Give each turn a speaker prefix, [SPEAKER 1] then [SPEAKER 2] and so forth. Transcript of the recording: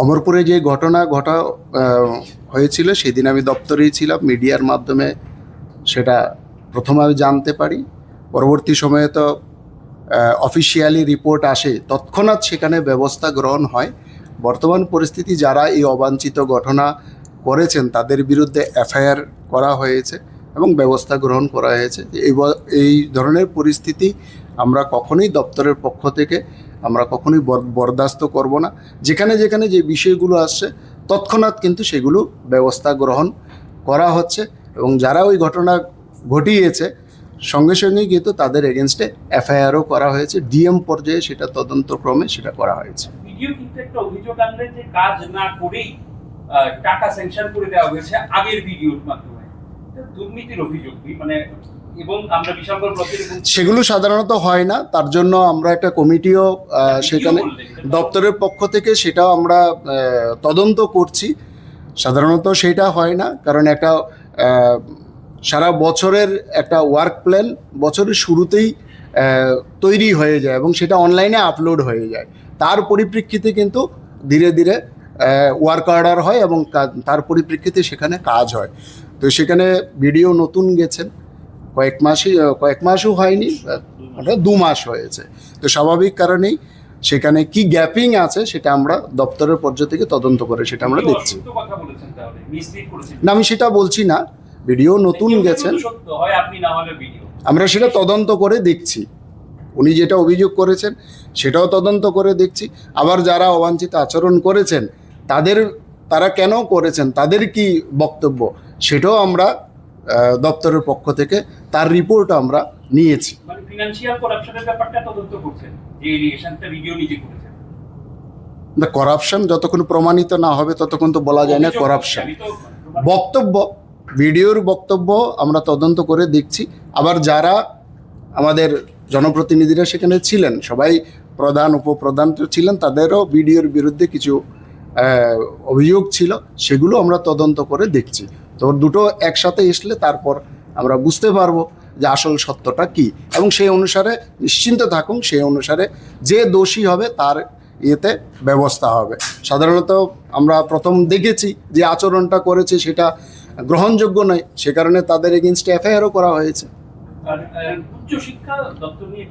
[SPEAKER 1] অমরপুরে যে ঘটনা হয়েছিল সেদিন আমি দপ্তরেই ছিলাম, মিডিয়ার মাধ্যমে সেটা প্রথমে আমি জানতে পারি। পরবর্তী সময়ে তো অফিসিয়ালি রিপোর্ট আসে, তৎক্ষণাৎ সেখানে ব্যবস্থা গ্রহণ হয়। বর্তমান পরিস্থিতি যারা এই অবাঞ্ছিত ঘটনা করেছেন তাদের বিরুদ্ধে এফআইআর করা হয়েছে এবং ব্যবস্থা গ্রহণ করা হয়েছে। এই ধরনের পরিস্থিতি আমরা কখনোই দপ্তরের পক্ষ থেকে আমরা কখনোই বরদাস্ত করব না। যেখানে যেখানে যে বিষয়গুলো আসছে তৎক্ষণাৎ কিন্তু সেগুলো ব্যবস্থা গ্রহণ করা হচ্ছে এবং যারা ওই ঘটনা ঘটিয়েছে সঙ্গে সঙ্গেই কিন্তু তাদের এগেনস্টে এফআইআরও করা হয়েছে। ডিএম পর্যায়ে সেটা তদন্তক্রমে সেটা করা হয়েছে।
[SPEAKER 2] ভিডিও কিন্তু একটা অভিযোগ আনলেন যে কাজ না করেই টাকা স্যাংশন করে দেওয়া হয়েছে আগের ভিডিওর মাধ্যমে, দুর্নীতির অভিযোগ মানে, এবং আমরা বিশালগড় ব্লকের
[SPEAKER 1] সেগুলো সাধারণত হয় না। তার জন্য আমরা একটা কমিটিও সেখানে দপ্তরের পক্ষ থেকে সেটাও আমরা তদন্ত করছি। সাধারণত সেটা হয় না, কারণ একটা সারা বছরের একটা ওয়ার্ক প্ল্যান বছরের শুরুতেই তৈরি হয়ে যায় এবং সেটা অনলাইনে আপলোড হয়ে যায়। তার পরিপ্রেক্ষিতে কিন্তু ধীরে ধীরে ওয়ার্ক অর্ডার হয় এবং তার পরিপ্রেক্ষিতে সেখানে কাজ হয়। তো সেখানে ভিডিও নতুন গেছেন, কয়েক মাসও হয়নি, 2 মাস হয়েছে। তো স্বাভাবিক কারণেই সেখানে কি গ্যাপিং আছে সেটা আমরা দপ্তরের পর্যায় থেকে তদন্ত করে সেটা আমরা দেখছি। না, আমি সেটা বলছি না। ভিডিও নতুন গেছেন, আমরা সেটা তদন্ত করে দেখছি। উনি যেটা অভিযোগ করেছেন সেটাও তদন্ত করে দেখছি। আবার যারা অবাঞ্ছিত আচরণ করেছেন তারা কেন করেছেন, তাদের কি বক্তব্য, সেটাও আমরা দপ্তরের পক্ষ থেকে তার রিপোর্ট আমরা নিয়েছি।
[SPEAKER 2] মানে ফিনান্সিয়াল করাপশনের ব্যাপারটা তদন্ত করছেন, যে এলিগেশনটা ভিডিও নিজে করেছেন।
[SPEAKER 1] না, করাপশন যতক্ষণ প্রমাণিত না হবে ততক্ষণ তো বলা যায় না করাপশন। বক্তব্য, ভিডিওর বক্তব্য আমরা তদন্ত করে দেখছি। আবার যারা আমাদের জনপ্রতিনিধিরা সেখানে ছিলেন, সবাই প্রধান উপপ্রধান ছিলেন, তাদেরও ভিডিওর বিরুদ্ধে কিছু অভিযোগ ছিল, সেগুলো আমরা তদন্ত করে দেখছি। তো দুটো একসাথে আসলে তারপর আমরা বুঝতে পারবো যে আসল সত্যটা কি, এবং সেই অনুসারে নিশ্চিন্ত থাকুন, সেই অনুসারে যে দোষী হবে তার ইয়েতে ব্যবস্থা হবে। সাধারণত আমরা প্রথম দেখেছি যে আচরণটা করেছে সেটা গ্রহণযোগ্য নয়, সে কারণে তাদের এগেনস্টে এফআইআরও করা হয়েছে।
[SPEAKER 2] উচ্চ শিক্ষা দপ্তর নিয়ে